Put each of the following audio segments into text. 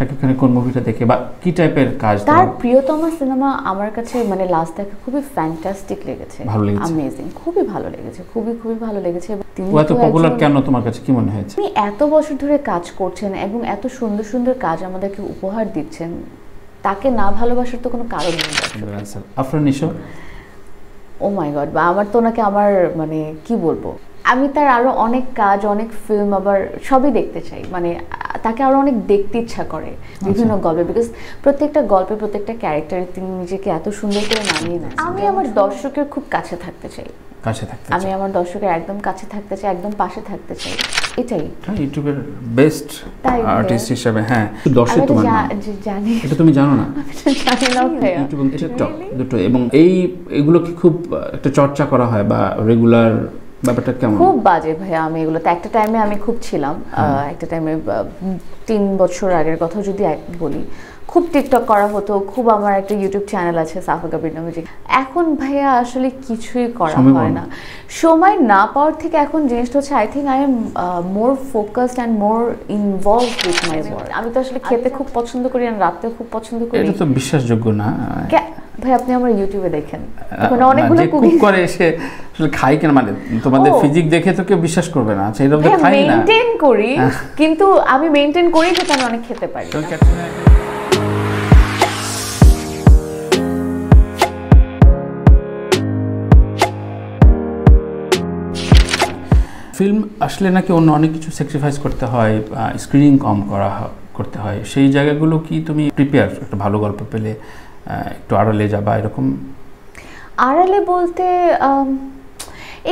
শাকিব খানের কোন মুভিটা দেখে বা কি টাইপের কাজ? তার প্রিয়তম সিনেমা আমার কাছে মানে লাস্ট দেখা খুবই ফ্যান্টাস্টিক লেগেছে, ভালো লেগেছে, অ্যামেজিং, খুবই ভালো লেগেছে, খুবই ভালো লেগেছে। তিনি এত পপুলার কেন তোমার কাছে, কি মনে হয়েছে? তিনি এত বছর ধরে কাজ করছেন এবং এত সুন্দর সুন্দর কাজ আমাদেরকে উপহার দিচ্ছেন, তাকে না ভালোবাসার তো কোনো কারণ নেই। আফরান নিশো, ও মাই গড, বা আমার তো ওনাকে আমার মানে কি বলবো, আমি তার আরো অনেক কাজ, অনেক ফিল্ম আবার সবই দেখতে চাই, মানে তাকে আরো অনেক দেখতে ইচ্ছা করে বিভিন্ন গল্পে, বিকজ প্রত্যেকটা গল্পে প্রত্যেকটা ক্যারেক্টারে তিনি নিজেকে এত সুন্দর করে মানিয়ে নেন। আমি আমার দর্শকের খুব কাছে থাকতে চাই, আমি আমার দর্শকের একদম কাছে থাকতে চাই, একদম পাশে থাকতে চাই, এটাই। ইউটিউবের বেস্ট আর্টিস্ট হিসেবে হ্যাঁ দর্শক তোমার জানি, এটা তুমি জানো না? জানি না ভাইয়া। ইউটিউব এবং টিকটক দুটো, এবং এইগুলো কি খুব একটা চর্চা করা হয় বা রেগুলার ব্যাপারটা কেমন? খুব বাজে ভাইয়া, আমি এগুলোতে একটা টাইমে আমি খুব ছিলাম, একটা টাইমে 3 বছর আগের কথা যদি বলি, খুব টিকটক করা হতো, খুব আমার একটা ইউটিউব চ্যানেল আছে সাফা কবির নামে। এখন ভাইয়া আসলে কিছুই করা হয় না, সময় না পাওয়ার থেকে এখন জিনিসটা হচ্ছে I think I am more focused and more involve with my work. আমি তো আসলে খেতে খুব পছন্দ করি আর রাতে খুব পছন্দ করি। এটা তো বিশ্বাসযোগ্য না ভাই, আপনি আমার ইউটিউবে দেখেন, ওখানে অনেকগুলো কুকিং করে এসে আসলে খাই কেন, মানে তোমাদের ফিজিক দেখে তো কেউ বিশ্বাস করবে না। আচ্ছা, এরকম তো খাই না, মেইনটেইন করি, কিন্তু আমি মেইনটেইন করি যে আমি অনেক খেতে পারি। ফিল্ম আসলে নাকি অন্য অনেক কিছু স্যাক্রিফাইস করতে হয়, স্ক্রিনিং কম করতে হয়, সেই জায়গাগুলো কি তুমি প্রিপেয়ার? একটা ভালো গল্প পেলে একটু আড়ালে যাবা এরকম? আড়ালে বলতে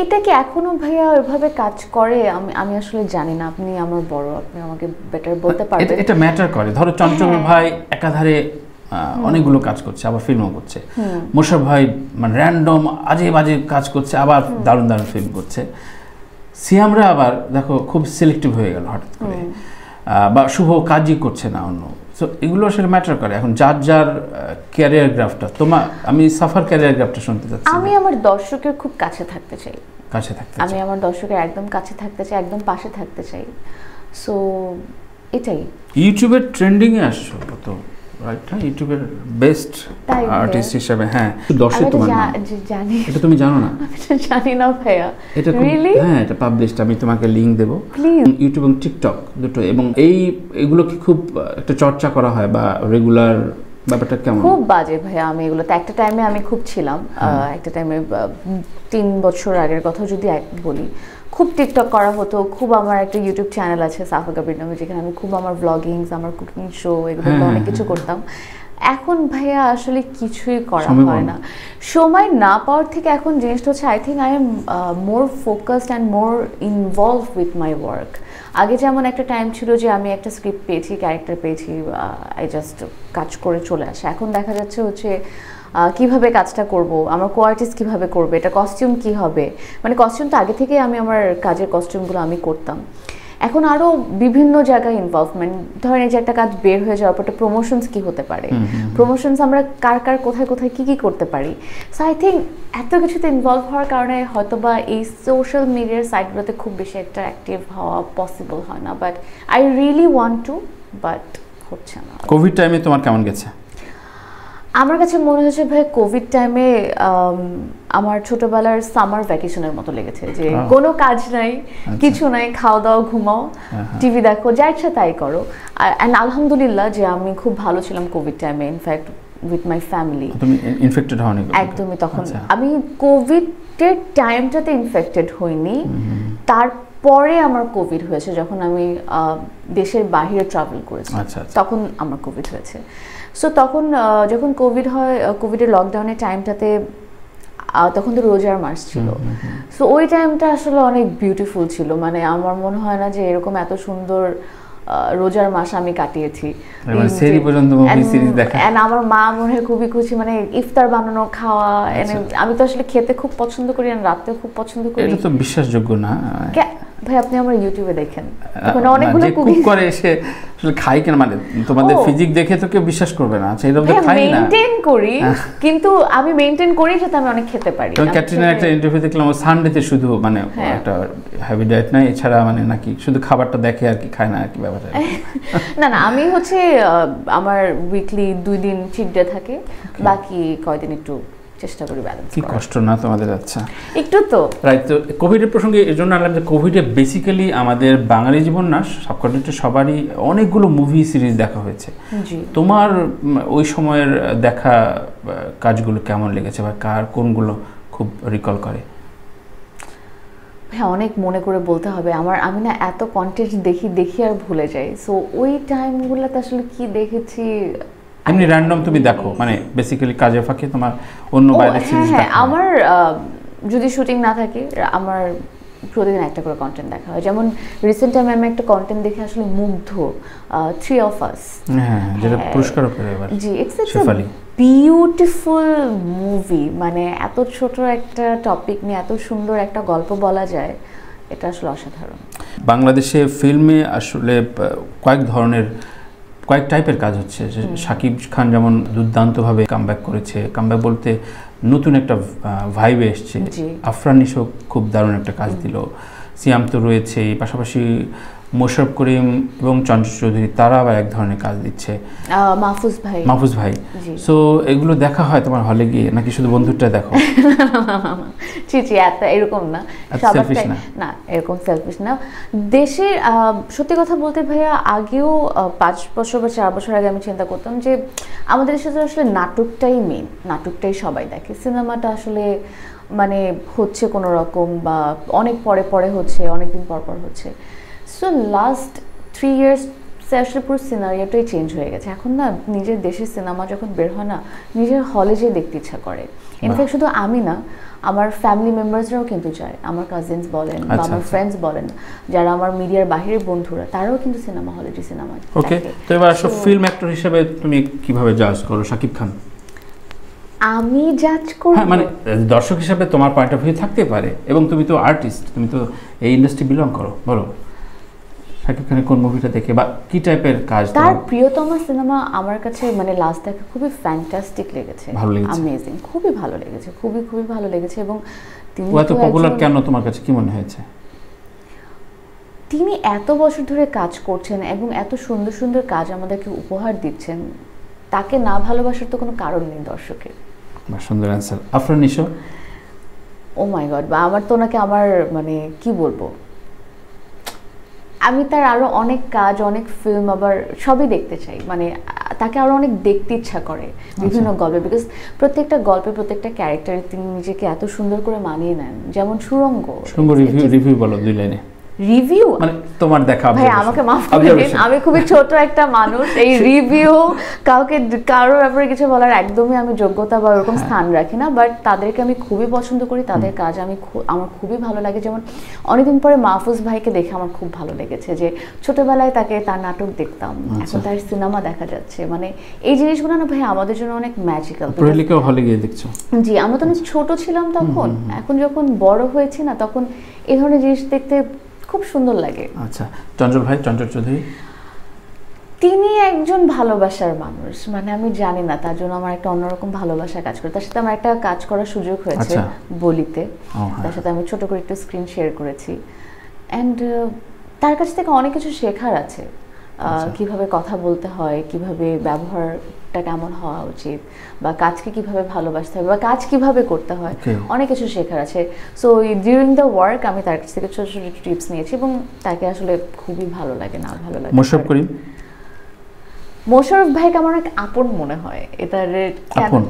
এটা কি এখনো ভাইয়া ওইভাবে কাজ করে আমি আসলে জানি না, আপনি আমার বড়, আপনি আমাকে বেটার বলতে পারবেন। এটা ম্যাটার করে। ধরো চঞ্চল ভাই একাধারে অনেকগুলো কাজ করছে, আবার ফিল্মও করছে। মোশাররফ ভাই মানে র্যান্ডম আজে বাজে কাজ করছে, আবার দারুণ দারুণ ফিল্ম করছে। সিয়ামরা আবার দেখো খুব সিলেক্টিভ হয়ে গেল হঠাৎ করে, বা শুভ কাজই করছে না অন্য। সো এগুলো আসলে ম্যাটার করে। এখন যার যার ক্যারিয়ার গ্রাফটা, আমি সাফার ক্যারিয়ার গ্রাফটা শুনতে চাচ্ছি। আমি আমার দর্শকের খুব কাছে থাকতে চাই, আমি আমার দর্শকের একদম কাছে থাকতে চাই, একদম পাশে থাকতে চাই। সো এটাই। ইউটিউবের ট্রেন্ডিং এ আসছো কত, রাইট? হ্যাঁ, ইউটিউবের বেস্ট আর্টিস্ট হিসেবে হ্যাঁ দর্শক তোমার জানি, এটা তুমি জানো না? জানি না ভাইয়া, এটা হ্যাঁ এটা পাবলিশড, আমি তোমাকে লিংক দেবো। ইউটিউব এবং টিকটক দুটো, এবং এগুলো কি খুব একটা চর্চা করা হয় বা রেগুলার ব্যাপারটা কেমন? খুব বাজে ভাইয়া, আমি এগুলোতে একটা টাইমে আমি খুব ছিলাম, একটা টাইমে 3 বছর আগের কথা যদি বলি, খুব টিকটক করা হতো, খুব আমার একটা ইউটিউব চ্যানেল আছে সাফা কবির নামে, যেখানে আমি খুব আমার ব্লগিংস, আমার কুকিং শো, এগুলো অনেক কিছু করতাম। এখন ভাইয়া আসলে কিছুই করা হয় না, সময় না পাওয়ার থেকে এখন জিনিসটা হচ্ছে I think I am more focused and more involve with my work. আগে যেমন একটা টাইম ছিল যে আমি একটা স্ক্রিপ্ট পেয়েছি, ক্যারেক্টার পেয়েছি, আই জাস্ট কাজ করে চলে আসে। এখন দেখা যাচ্ছে হচ্ছে কিভাবে কাজটা করব, আমার কোয়ার্টিস্ট কিভাবে করবে, এটা কস্টিউম কি হবে, মানে কস্টিউম তো আগে থেকে আমি আমার কাজের কস্টিউমগুলো আমি করতাম। এখন আরও বিভিন্ন জায়গায় ইনভলভমেন্ট, ধরেন যে একটা কাজ বের হয়ে যাওয়ার পর প্রমোশনস কি হতে পারে, প্রমোশনস আমরা কার কোথায় কোথায় কি করতে পারি। সো আই থিঙ্ক এত কিছুতে ইনভলভ হওয়ার কারণে হয়তোবা এই সোশ্যাল মিডিয়ার সাইটগুলোতে খুব বেশি একটা অ্যাক্টিভ হওয়া পসিবল হয় না, but I really want to, but হচ্ছে না। কোভিড টাইমে তোমার কেমন গেছে? আমার কাছে মনে হচ্ছে ভাই কোভিড টাইমে আমার ছোটবেলার সামার ভ্যাকেশনের মতো লেগেছে, যে কোনো কাজ নাই, কিছু নাই, খাওয়া দাওয়া, ঘুমাও, টিভি দেখো, যা ইচ্ছা তাই করো। অ্যান্ড আলহামদুলিল্লাহ যে আমি খুব ভালো ছিলাম কোভিড টাইমে, ইনফ্যাক্ট উইথ মাই ফ্যামিলি। তুমি ইনফেক্টেড হওনি? একদমই, তখন আমি কোভিডের টাইমটাতে ইনফেক্টেড হইনি, তারপরে আমার কোভিড হয়েছে যখন আমি দেশের বাইরে ট্রাভেল করেছি, তখন আমার কোভিড হয়েছে। সো তখন যখন কোভিড হয়, কোভিডের লকডাউনের টাইমটাতে, তখন তো রোজার মাস ছিল। সো ওই টাইমটা আসলে অনেক বিউটিফুল ছিল, মানে আমার মনে হয় না যে এরকম এত সুন্দর রোজার মাস আমি কাটিয়েছি। আমার মা মনে হয় খুবই খুশি, মানে ইফতার বানানো, খাওয়া, আমি তো আসলে খেতে খুব পছন্দ করি আর রাতে খুব পছন্দ করি। এটা তো বিশ্বাসযোগ্য না, ভাই আপনি আমার ইউটিউবে দেখেন, ওখানে অনেকগুলো কুক করে এসে আসলে খাই কেন, মানে তোমাদের ফিজিক দেখে তো কেউ বিশ্বাস করবে না। আচ্ছা এরকম তো খাই না, মেইনটেইন করি, কিন্তু আমি মেইনটেইন করি যাতে আমি অনেক খেতে পারি। কারণ ক্যাটরিনার একটা ইন্টারভিউ দেখলাম সানডেতে শুধু মানে একটা হেভি ডায়েট নাই, এছাড়া মানে নাকি শুধু খাবারটা দেখে আর কি খায় না আর কি ব্যাপারটা। না না, আমি হচ্ছে আমার উইকলি 2 দিন চিট ডে থাকে, বাকি কয়দিন একটু চেষ্টা করি ব্যালেন্স করার। কি কষ্ট না তোমাদের? আচ্ছা একটু তো রাইট। তো কোভিডের প্রসঙ্গে এই জন্য আনলাম যে কোভিডে বেসিক্যালি আমাদের বাঙালি জীবন না সাবকন্টিনেন্টের সবারই অনেকগুলো মুভি সিরিজ দেখা হয়েছে। তোমার ওই সময়ের দেখা কাজগুলো কেমন লেগেছে বা কার কোনগুলো খুব রিকল করে? হ্যাঁ অনেক মনে করে বলতে হবে। আমি না এত কন্টেন্ট দেখি আর ভুলে যাই। সো ওই টাইমগুলোতে আসলে কি দেখেছি, এমনি র্যান্ডম তুমি দেখো, মানে বেসিক্যালি কাজের ফাঁকে তোমার অন্য বাইরের সিরিজ দেখা? হ্যাঁ আমার যদি শুটিং না থাকে আমার প্রতিদিন একটা করে কন্টেন্ট দেখা হয়। যেমন রিসেন্ট টাইমে আমি একটা কন্টেন্ট দেখে আসলে মুগ্ধ, 3 of Us। হ্যাঁ যেটা পুরস্কারও পেল এবার। জি, ইটস বিউটিফুল মুভি। মানে এত ছোট একটা টপিক নিয়ে এত সুন্দর একটা গল্প বলা যায়, এটা আসলে অসাধারণ। বাংলাদেশে ফিল্মে আসলে কয়েক টাইপের কাজ হচ্ছে। শাকিব খান যেমন দুর্দান্তভাবে কামব্যাক করেছে, কামব্যাক বলতে নতুন একটা ভাইবে এসছে। আফরান নিশো খুব দারুণ একটা কাজ দিল, সিয়াম তো রয়েছে, পাশাপাশি মোশাররফ করিম এবং চঞ্চল চৌধুরী তারা আবার এক ধরনের কাজ দিচ্ছে, মাহফুজ ভাই। সো এগুলো দেখা হয় তোমার হলে গিয়ে নাকি শুধু বন্ধুটা দেখো? জি এরকম না, না এরকম সেলফিশ না। দেশের সত্যি কথা বলতে ভাইয়া, আগেও 5 বছর বা 4 বছর আগে আমি চিন্তা করতাম যে আমাদের দেশে আসলে নাটকটাই মেইন, নাটকটাই সবাই দেখে, সিনেমাটা আসলে মানে হচ্ছে কোনো রকম বা অনেক পরে হচ্ছে, অনেকদিন পর হচ্ছে। সো লাস্ট 3 years আসলে পুরো সিনারিওটাই চেঞ্জ হয়ে গেছে। এখন না নিজের দেশের সিনেমা যখন বের হয় না, নিজের হলে যেয়ে দেখতে ইচ্ছা করে। ইনফ্যাক্ট শুধু আমি না, আমার ফ্যামিলি মেম্বার্সরাও কিন্তু চায়, আমার কাজিনস বলেন বা আমার ফ্রেন্ডস বলেন, যারা আমার মিডিয়ার বাইরের বন্ধুরা, তারাও কিন্তু সিনেমা হলে যে সিনেমা। ওকে, তো এবার আসলে ফিল্ম অ্যাক্টর হিসেবে তুমি কিভাবে জাজ করো শাকিব খান? আমি জাজ করব, হ্যাঁ মানে দর্শক হিসেবে তোমার পয়েন্ট অফ ভিউ থাকতে পারে, এবং তুমি তো আর্টিস্ট, তুমি তো এই ইন্ডাস্ট্রি বিলং করো, বলো শাকিব খানের কোন মুভিটা দেখে বা কি টাইপের কাজ? তার প্রিয়তম সিনেমা আমার কাছে মানে লাস্ট দেখা খুবই ফ্যান্টাস্টিক লেগেছে, অ্যামেজিং, খুবই ভালো লেগেছে, খুবই ভালো লেগেছে। এবং তিনি এত পপুলার কেন তোমার কাছে, কি মনে হয়েছে? তিনি এত বছর ধরে কাজ করছেন এবং এত সুন্দর সুন্দর কাজ আমাদেরকে উপহার দিচ্ছেন, তাকে না ভালোবাসার তো কোনো কারণ নেই দর্শকের। সুন্দর অ্যানসার। আফরান নিশো? ও মাই গড, বা আমার তো ওনাকে আমার মানে কি বলবো, আমি তার আরো অনেক কাজ, অনেক ফিল্ম আবার সবই দেখতে চাই, মানে তাকে আরো অনেক দেখতে ইচ্ছা করে বিভিন্ন গল্পে, বিকজ প্রত্যেকটা গল্পে প্রত্যেকটা ক্যারেক্টারে তিনি নিজেকে এত সুন্দর করে মানিয়ে নেন। যেমন সুরঙ্গ রিভিউ বলো 2 লাইনে। রিভিউ মানে তোমার দেখা, ভাই আমাকে মাফ করে দিন, আমি খুবই ছোট একটা মানুষ, এই রিভিউ কারোর ব্যাপারে কিছু বলার একদমই আমি যোগ্যতা বা ওরকম স্থান রাখি না, বাট তাদেরকে আমি খুবই পছন্দ করি, তাদের কাজ আমার খুবই ভালো লাগে। যেমন অনেকদিন পরে মাহফুজ ভাইকে দেখে আমার খুব ভালো লেগেছে, যে ছোটবেলায় তার নাটক দেখতাম, এখন তার সিনেমা দেখা যাচ্ছে, মানে এই জিনিসগুলো না ভাই আমাদের জন্য অনেক ম্যাজিক্যাল। হলে গিয়ে দেখছো? জি, আমরা তো ছোট ছিলাম তখন, এখন যখন বড় হয়েছি না, তখন এই ধরনের জিনিস দেখতে খুব সুন্দর লাগে। আচ্ছা, চঞ্চল ভাই, চঞ্চল চৌধুরী? তিনি একজন ভালোবাসার মানুষ, মানে আমি জানি না, তার জন্য আমার একটা অন্যরকম ভালোবাসা কাজ করে। তার সাথে আমার একটা কাজ করার সুযোগ হয়েছে বলিতে, তার সাথে আমি ছোট করে একটু স্ক্রিন শেয়ার করেছি, অ্যান্ড তার কাছ থেকে অনেক কিছু শেখার আছে। কিভাবে কথা বলতে হয়, কিভাবে ব্যবহারটা কেমন হওয়া উচিত, বা কাজকে কিভাবে ভালোবাসতে হবে, বা কাজ কিভাবে করতে হয়, অনেক কিছু শেখার আছে। সো ডিউরিং দ্য ওয়ার্ক আমি তার কাছ থেকে ছোট ছোট টিপস নিয়েছি, এবং তাকে আসলে খুবই ভালো লাগে, না ভালো লাগে। মোশাররফ করিম? মোশাররফ ভাইকে আমার এক আপন মনে হয়। এটার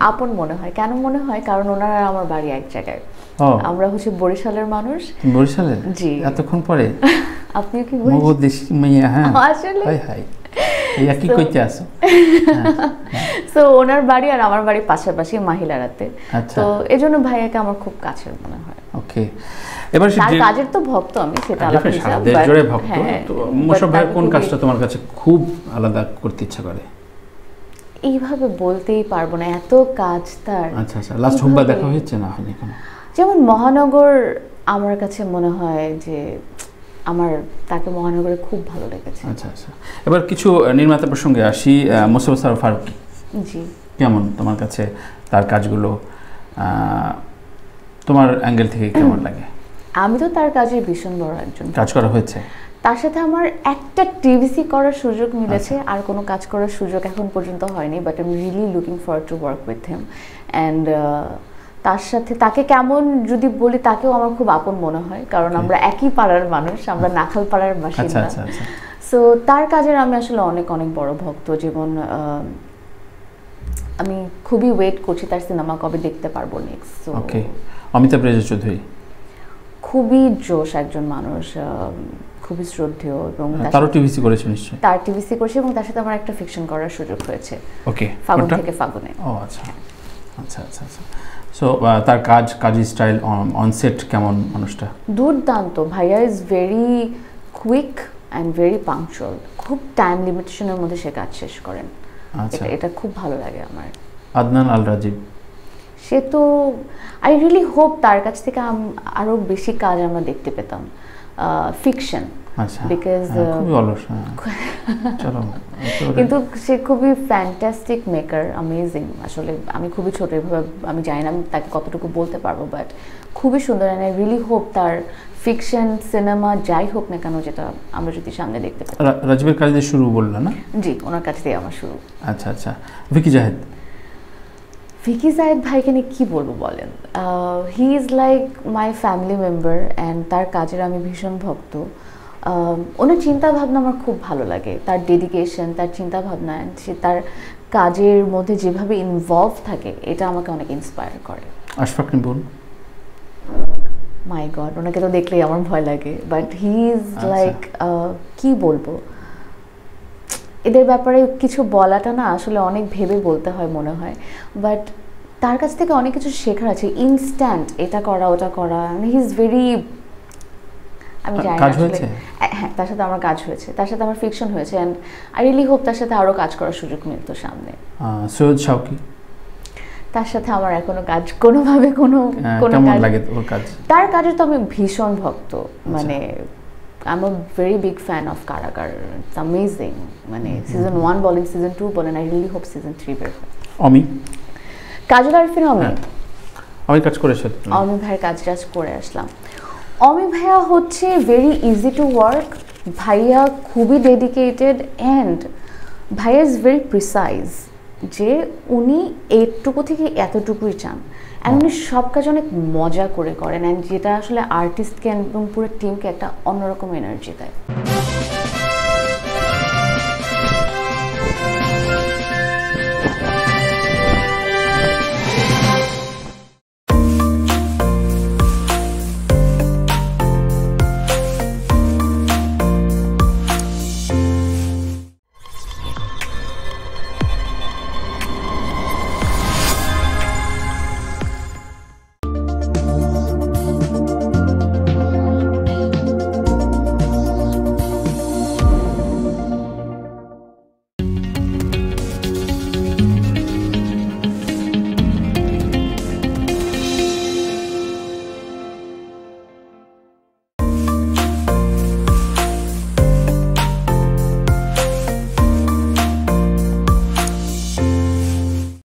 আপন মনে হয় কেন মনে হয়, কারণ ওনার আমার বাড়ি এক জায়গায়, আমরা হচ্ছে বরিশালের মানুষ। বরিশালের? জি। এতক্ষণ পরে আপনিও কি আসলে কি কইতে আসো? সো ওনার বাড়ি আর আমার বাড়ি পাশাপাশি, মাহিলারাতে। তো এজন্য ভাইয়াকে আমার খুব কাছের মনে হয়। ওকে, এবার তার কাজের তো ভক্ত আমি, সেটা আলাদা বিষয়। দেশ জুড়ে ভক্ত। তো মোশাররফ ভাইয়ের কোন কাজটা তোমার কাছে খুব আলাদা করতে ইচ্ছা করে? এইভাবে বলতেই পারবো না, এত কাজ তার। আচ্ছা, লাস্ট হুব্বা দেখা হয়েছে না হয়নি কোনো? যেমন মহানগর আমার কাছে মনে হয় যে আমার তাকে মহানগরে খুব ভালো লেগেছে। আচ্ছা আচ্ছা, এবার কিছু নির্মাতা প্রসঙ্গে আসি। মোস্তফা সরোয়ার ফারুকী, জি, কেমন তোমার কাছে তার কাজগুলো, তোমার অ্যাঙ্গেল থেকে কেমন লাগে? আমি তো তার কাজে ভীষণ বড় একজন। কাজ করা হয়েছে তার সাথে আমার একটা টিভিসি করার সুযোগ মিলেছে, আর কোনো কাজ করার সুযোগ এখন পর্যন্ত হয়নি, but I am really looking forward to work with him. And তার সাথে তাকে কেমন যদি বলি, তাকেও আমার খুব আপন মনে হয়, কারণ আমরা একই পাড়ার মানুষ, আমরা নাখাল পাড়ার বাসিন্দা। সো তার কাজের আমি আসলে অনেক অনেক বড় ভক্ত। যেমন আমি খুবই ওয়েট করছি তার সিনেমা কবে দেখতে পারবো নেক্সট। ওকে, অমিতাভ রেজা চৌধুরী খুবই জোশ একজন মানুষ, খুবই শ্রদ্ধেয়, এবং তারও টিভিসি করেছে নিশ্চয়ই। তার টিভিসি করেছে, এবং তার সাথে আমার একটা ফিকশন করার সুযোগ হয়েছে। ওকে, ফাগুন থেকে ফাগুনে। ও আচ্ছা আচ্ছা আচ্ছা আচ্ছা। সো তার কাজের স্টাইল অন সেট কেমন মানুষটা? দুর্দান্ত। ভাইয়া is very quick and very punctual. খুব টাইম লিমিটেশনের মধ্যে সে কাজ শেষ করেন। আচ্ছা, এটা খুব ভালো লাগে আমার। আদনান আল রাজীব, সে তো আই রিয়েলি হোপ তার কাছ থেকে আরো বেশি কাজ আমরা দেখতে পেতাম, ফিকশন। আচ্ছা, বিকজ খুবই অলস। চলো, কিন্তু সে খুবই ফ্যান্টাস্টিক মেকার, অ্যামেজিং। আসলে আমি খুবই ছোট, এভাবে আমি জানি না আমি তাকে কতটুকু বলতে পারবো, বাট খুবই সুন্দর। অ্যান্ড আই রিয়েলি হোপ তার ফিকশন সিনেমা যাই হোক না কেন, যেটা আমরা যদি সামনে দেখতে পাই। রাজীবের কাজ দিয়ে শুরু বললো না? জি, ওনার কাছ থেকে আমার শুরু। আচ্ছা আচ্ছা। ভিকি জাহেদ, ভিকি জাহেদ ভাইকে নিয়ে কী বলবো বলেন, he is like my family member, and তার কাজের আমি ভীষণ ভক্ত। ওনার চিন্তাভাবনা আমার খুব ভালো লাগে, তার ডেডিকেশন, তার চিন্তাভাবনা, সে তার কাজের মধ্যে যেভাবে ইনভলভ থাকে, এটা আমাকে অনেক ইন্সপায়ার করে। আশফাক নিপুণ, মাই গড, ওনাকে তো দেখলেই আমার ভয় লাগে, বাট হি ইজ লাইক, কি বলবো, এদের ব্যাপারে কিছু বলাটা না আসলে অনেক ভেবে বলতে হয় মনে হয়, বাট তার কাছ থেকে অনেক কিছু শেখার আছে। ইনস্ট্যান্ট এটা করা ওটা করা, হি ইজ ভেরি, আমি জানি না আসলে। হ্যাঁ, তার সাথে আমার কাজ হয়েছে, তার সাথে আমার ফিকশন হয়েছে, অ্যান্ড আই রিয়েলি হোপ তার সাথে আরও কাজ করার সুযোগ মিলতো সামনে। সৈয়দ শাওকি, তার সাথে আমার এখনো কাজ কোনোভাবে কোনো কাজ, তার কাজে তো আমি ভীষণ ভক্ত। মানে I am a very big fan of কারাগার, ইটস অ্যামেজিং। মানে সিজন 1 বলেন, সিজন 2 বলেন, আই রিয়েলি হোপ সিজন 3 বের হয়। অমি, কাজল আরিফিন, অমি কাজ করেছে, অমি ভাইয়ের কাজ করে আসলাম। অমি ভাইয়া হচ্ছে ভেরি ইজি টু ওয়ার্ক, ভাইয়া খুবই ডেডিকেটেড, অ্যান্ড ভাইয়া ইজ ভেরি প্রিসাইজ, যে উনি এইটুকু থেকে এতটুকুই চান, অ্যান্ড উনি সব কাজ অনেক মজা করে করেন, অ্যান্ড যেটা আসলে আর্টিস্টকে এবং পুরো টিমকে একটা অন্যরকম এনার্জি দেয়।